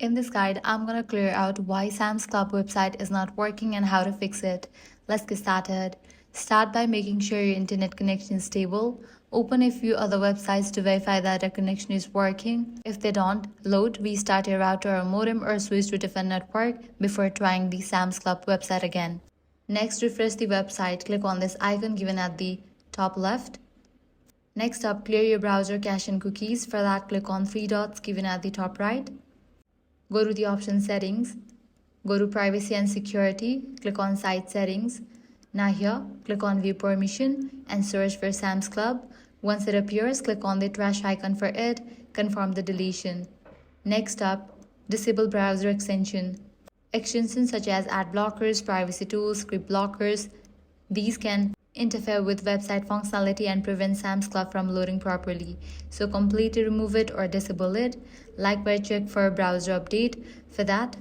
In this guide, I'm going to clear out why Sam's Club website is not working and how to fix it. Let's get started. Start by making sure your internet connection is stable. Open a few other websites to verify that your connection is working. If they don't, load, restart your router or modem or switch to a different network before trying the Sam's Club website again. Next, refresh the website. Click on this icon given at the top left. Next up, clear your browser cache and cookies. For that, click on three dots given at the top right. Go to the option settings, go to privacy and security, click on site settings. Now here, click on view permission and search for Sam's Club. Once it appears, click on the trash icon for it, confirm the deletion. Next up, disable browser extension. Extensions such as ad blockers, privacy tools, script blockers, these can interfere with website functionality and prevent Sam's Club from loading properly. So completely remove it or disable it. Likewise, check for a browser update. For that,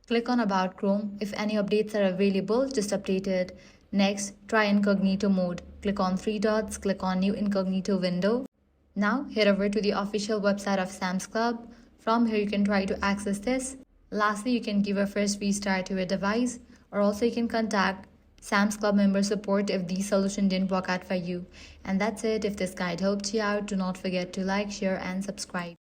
click on About Chrome. If any updates are available, just update it. Next, try incognito mode. Click on three dots, click on New Incognito window. Now, head over to the official website of Sam's Club. From here, you can try to access this. Lastly, you can give a first restart to your device, or also you can contact Sam's Club member support if the solution didn't work out for you. And that's it. If this guide helped you out, do not forget to like, share, and subscribe.